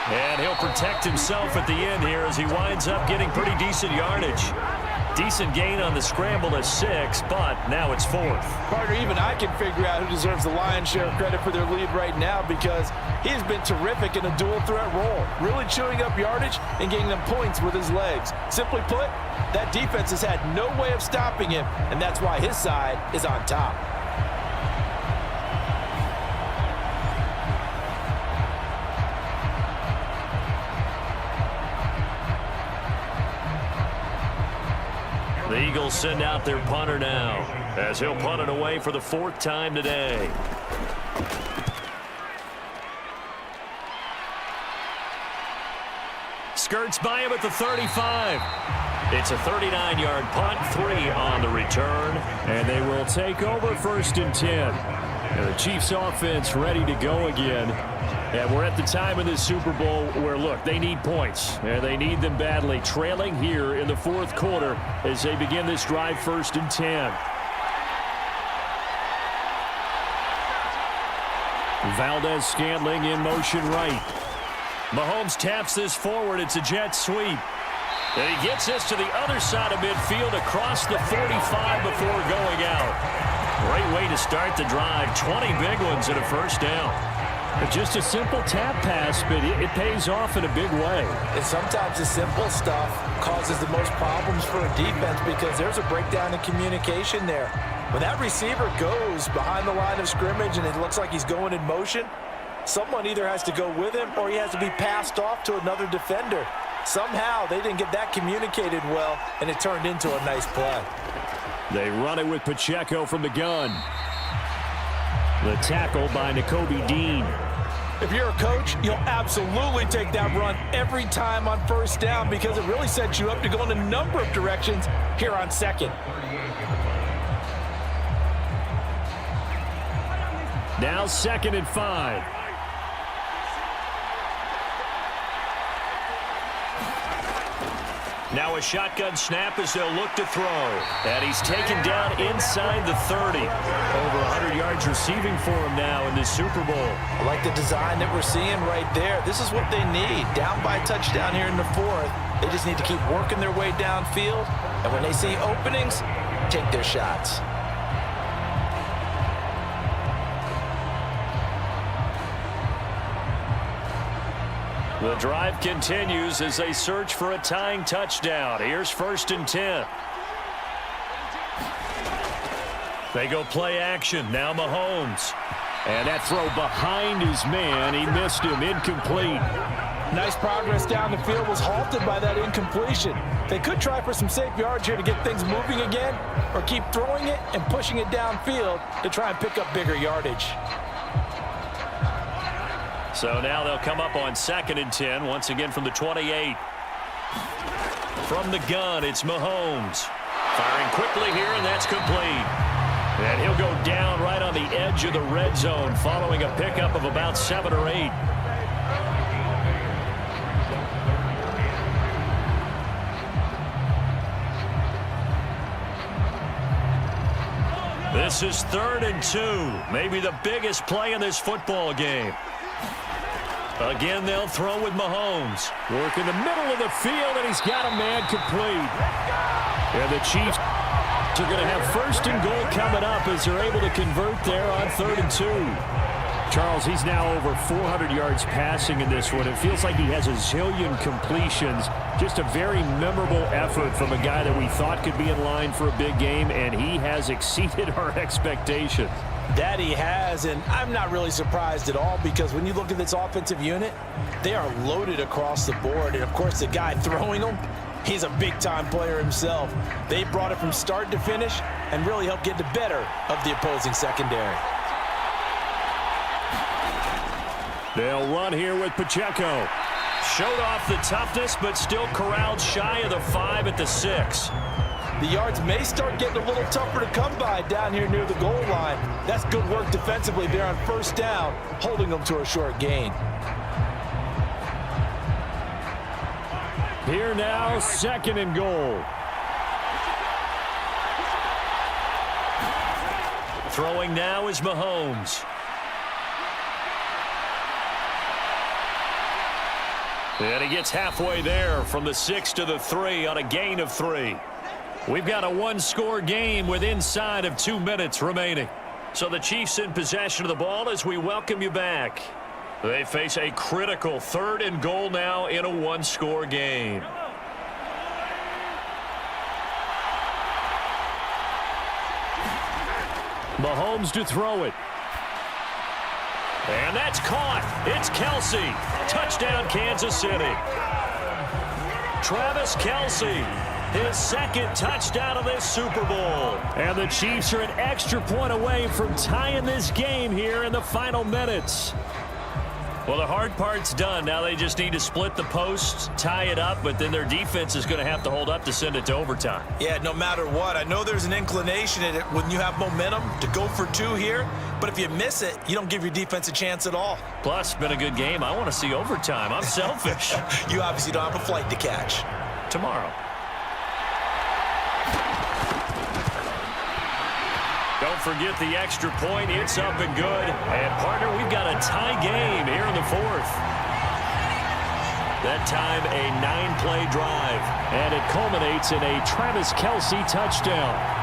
And he'll protect himself at the end here as he winds up getting pretty decent yardage. Decent gain on the scramble to 6, but now it's 4th. Partner, even I can figure out who deserves the lion's share of credit for their lead right now because he has been terrific in a dual threat role, really chewing up yardage and getting them points with his legs. Simply put, that defense has had no way of stopping him, and that's why his side is on top. The Eagles send out their punter now as he'll punt it away for the 4th time today. Skirts by him at the 35. It's a 39-yard punt, 3 on the return, and they will take over 1st and 10. And the Chiefs offense ready to go again. And we're at the time in this Super Bowl where, look, they need points, and they need them badly, trailing here in the 4th quarter as they begin this drive 1st and 10. Valdez-Scantling in motion right. Mahomes taps this forward. It's a jet sweep. And he gets this to the other side of midfield across the 45 before going out. Great way to start the drive. 20 big ones and a 1st down. Just a simple tap pass, but it pays off in a big way. And sometimes the simple stuff causes the most problems for a defense because there's a breakdown in communication there. When that receiver goes behind the line of scrimmage and it looks like he's going in motion, someone either has to go with him or he has to be passed off to another defender. Somehow they didn't get that communicated well, and it turned into a nice play. They run it with Pacheco from the gun. The tackle by Nakobe Dean. If you're a coach, you'll absolutely take that run every time on 1st down because it really sets you up to go in a number of directions here on 2nd. Now 2nd and 5. Now a shotgun snap as they'll look to throw. And he's taken down inside the 30. Over 100 yards receiving for him now in this Super Bowl. I like the design that we're seeing right there. This is what they need. Down by a touchdown here in the 4th. They just need to keep working their way downfield. And when they see openings, take their shots. The drive continues as they search for a tying touchdown. Here's 1st and 10. They go play action. Now Mahomes. And that throw behind his man. He missed him. Incomplete. Nice progress down the field was halted by that incompletion. They could try for some safe yards here to get things moving again, or keep throwing it and pushing it downfield to try and pick up bigger yardage. So now they'll come up on 2nd and 10, once again from the 28. From the gun, it's Mahomes. Firing quickly here, and that's complete. And he'll go down right on the edge of the red zone following a pickup of about 7 or 8. This is 3rd and 2, maybe the biggest play in this football game. Again, they'll throw with Mahomes. Work in the middle of the field, and he's got a man complete. And the Chiefs are going to have 1st and goal coming up as they're able to convert there on 3rd and 2. Charles, he's now over 400 yards passing in this one. It feels like he has a zillion completions. Just a very memorable effort from a guy that we thought could be in line for a big game, and he has exceeded our expectations. That he has, and I'm not really surprised at all because when you look at this offensive unit, they are loaded across the board. And, of course, the guy throwing them, he's a big-time player himself. They brought it from start to finish and really helped get the better of the opposing secondary. They'll run here with Pacheco. Showed off the toughness, but still corralled shy of the 5 at the 6. The yards may start getting a little tougher to come by down here near the goal line. That's good work defensively there on 1st down, holding them to a short gain. Here now, 2nd and goal. Throwing now is Mahomes. And he gets halfway there from the 6 to the 3 on a gain of 3. We've got a one-score game with inside of 2 minutes remaining. So the Chiefs in possession of the ball as we welcome you back. They face a critical 3rd and goal now in a one-score game. Mahomes to throw it. And that's caught. It's Kelce. Touchdown, Kansas City. Travis Kelce, his 2nd touchdown of this Super Bowl. And the Chiefs are an extra point away from tying this game here in the final minutes. Well, the hard part's done. Now they just need to split the posts, tie it up, but then their defense is going to have to hold up to send it to overtime. Yeah, no matter what. I know there's an inclination in it when you have momentum to go for 2 here, but if you miss it, you don't give your defense a chance at all. Plus, it's been a good game. I want to see overtime. I'm selfish. You obviously don't have a flight to catch. Tomorrow. Don't forget the extra point. It's up and good. And, partner, we've got a tie game here in the 4th. That time, a 9-play drive. And it culminates in a Travis Kelce touchdown.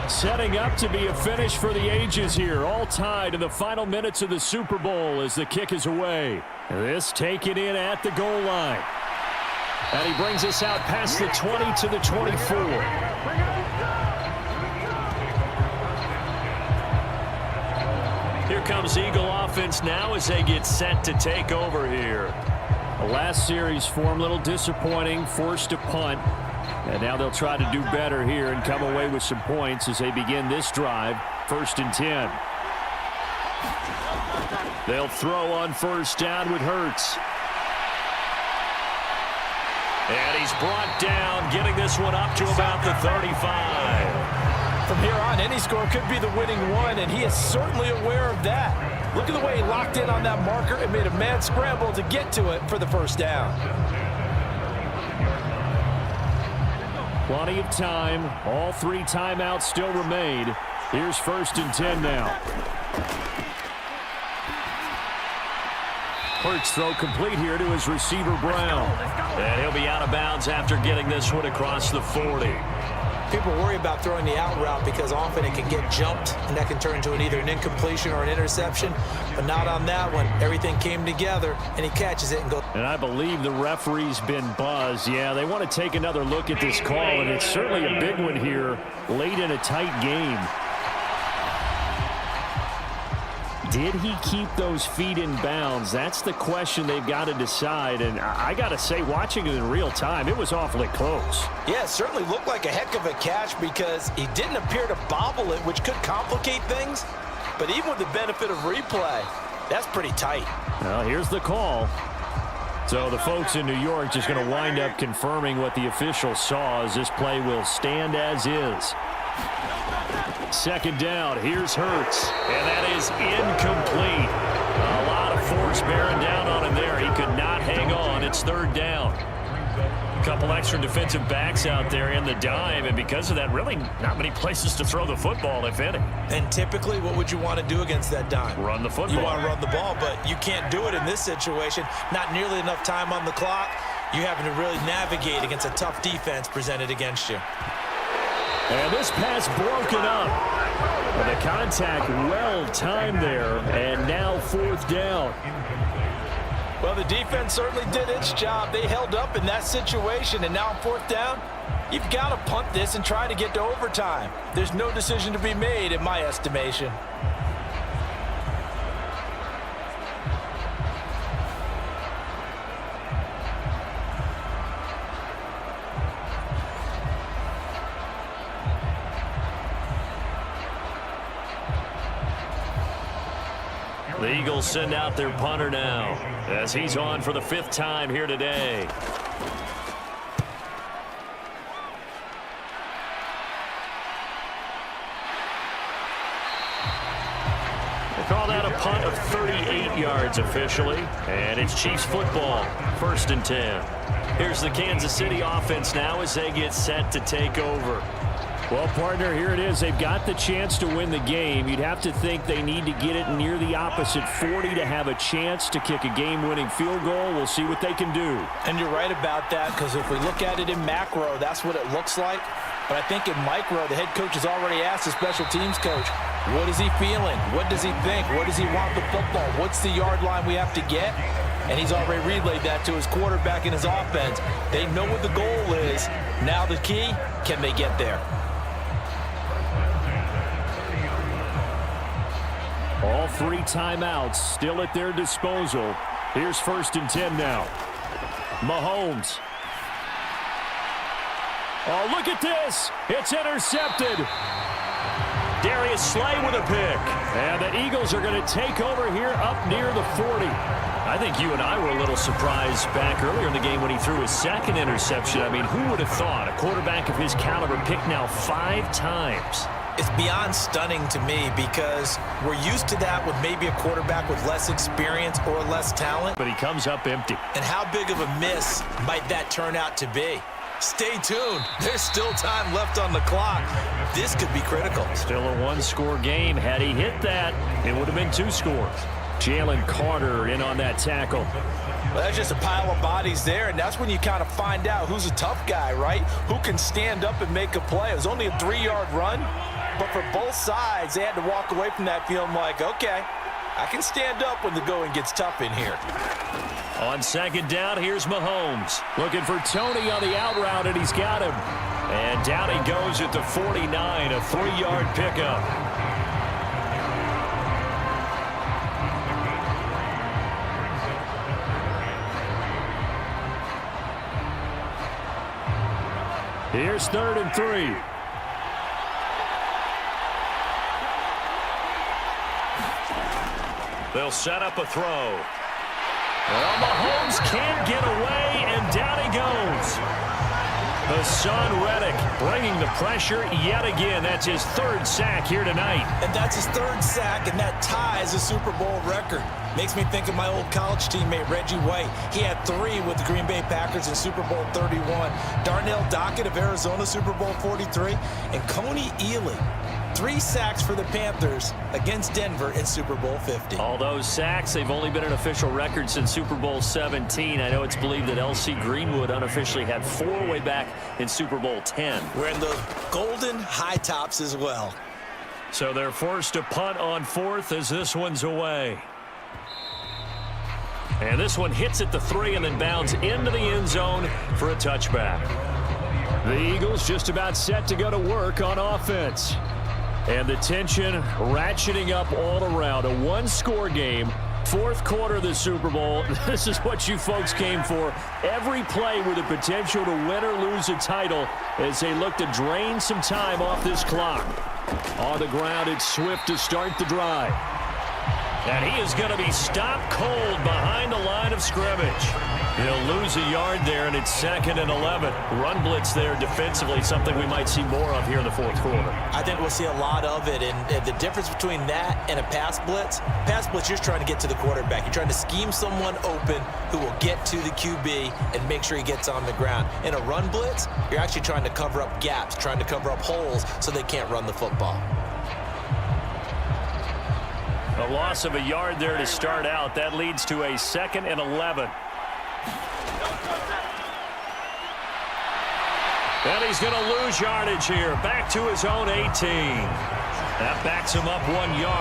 Setting up to be a finish for the ages here. All tied in the final minutes of the Super Bowl as the kick is away. This taken in at the goal line. And he brings us out past the 20 to the 24. Here comes Eagle offense now as they get set to take over here. The last series form a little disappointing, forced to punt. And now they'll try to do better here and come away with some points as they begin this drive. 1st and 10. They'll throw on 1st down with Hurts. And he's brought down, getting this one up to about the 35. From here on, any score could be the winning one, and he is certainly aware of that. Look at the way he locked in on that marker and made a mad scramble to get to it for the 1st down. Plenty of time. All 3 timeouts still remain. Here's 1st and 10 now. Hurts throw complete here to his receiver, Brown. And he'll be out of bounds after getting this one across the 40. People worry about throwing the out route because often it can get jumped, and that can turn into either an incompletion or an interception. But not on that one. Everything came together, and he catches it and goes. And I believe the referee's been buzzed. Yeah, they want to take another look at this call, and it's certainly a big one here late in a tight game. Did he keep those feet in bounds? That's the question they've got to decide. And I got to say, watching it in real time, it was awfully close. Yeah, it certainly looked like a heck of a catch because he didn't appear to bobble it, which could complicate things. But even with the benefit of replay, that's pretty tight. Well, here's the call. So the folks in New York just going to wind up confirming what the official saw as this play will stand as is. 2nd down. Here's Hurts. And that is incomplete. A lot of force bearing down on him there. He could not hang on. It's 3rd down. A couple extra defensive backs out there in the dime, and because of that, really not many places to throw the football, if any. And typically, what would you want to do against that dime? Run the football. You want to run the ball, but you can't do it in this situation. Not nearly enough time on the clock. You having to really navigate against a tough defense presented against you. And this pass broken up. But the contact well timed there, and now 4th down. Well, the defense certainly did its job. They held up in that situation, and now on 4th down, you've got to punt this and try to get to overtime. There's no decision to be made in my estimation. The Eagles send out their punter now as he's on for the 5th time here today. of 38 yards officially. And it's Chiefs football, 1st and 10. Here's the Kansas City offense now as they get set to take over. Well, partner, here it is. They've got the chance to win the game. You'd have to think they need to get it near the opposite 40 to have a chance to kick a game-winning field goal. We'll see what they can do. And you're right about that, because if we look at it in macro, that's what it looks like. But I think in micro, the head coach has already asked the special teams coach, what is he feeling? What does he think? Where does he want the football? What's the yard line we have to get? And he's already relayed that to his quarterback and his offense. They know what the goal is. Now the key, can they get there? All 3 timeouts still at their disposal. Here's 1st and 10 now. Mahomes. Oh, look at this. It's intercepted. Darius Slay with a pick. And the Eagles are going to take over here up near the 40. I think you and I were a little surprised back earlier in the game when he threw his 2nd interception. I mean, who would have thought a quarterback of his caliber picked now 5 times? It's beyond stunning to me, because we're used to that with maybe a quarterback with less experience or less talent. But he comes up empty. And how big of a miss might that turn out to be? Stay tuned. There's still time left on the clock. This could be critical. Still a 1-score game. Had he hit that, it would have been 2 scores. Jalen Carter in on that tackle. Well, that's just a pile of bodies there, and that's when you kind of find out who's a tough guy, right? Who can stand up and make a play. It was only a 3-yard run, but for both sides, they had to walk away from that feeling like, okay, I can stand up when the going gets tough in here. On 2nd down, here's Mahomes. Looking for Tony on the out route, and he's got him. And down he goes at the 49, a 3-yard pickup. Here's 3rd and 3. They'll set up a throw. Well, Mahomes can't get away, and down he goes. Hassan Reddick bringing the pressure yet again. That's his 3rd sack here tonight. And that's his 3rd sack, and that ties a Super Bowl record. Makes me think of my old college teammate, Reggie White. He had 3 with the Green Bay Packers in Super Bowl 31. Darnell Dockett of Arizona, Super Bowl 43. And Coney Ely, 3 sacks for the Panthers against Denver in Super Bowl 50. All those sacks, they've only been an official record since Super Bowl 17. I know it's believed that L.C. Greenwood unofficially had 4 way back in Super Bowl 10. We're in the golden high tops as well. So they're forced to punt on 4th as this one's away. And this one hits at the 3 and then bounds into the end zone for a touchback. The Eagles just about set to go to work on offense. And the tension ratcheting up all around. A 1-score game. 4th quarter of the Super Bowl. This is what you folks came for. Every play with the potential to win or lose a title as they look to drain some time off this clock. On the ground, it's Swift to start the drive. And he is going to be stopped cold behind the line of scrimmage. He'll lose a yard there, and it's 2nd and 11. Run blitz there defensively, something we might see more of here in the 4th quarter. I think we'll see a lot of it, and the difference between that and a pass blitz, you're just trying to get to the quarterback. You're trying to scheme someone open who will get to the QB and make sure he gets on the ground. In a run blitz, you're actually trying to cover up gaps, trying to cover up holes so they can't run the football. A loss of a yard there to start out. That leads to a 2nd and 11. And he's going to lose yardage here. Back to his own 18. That backs him up 1 yard.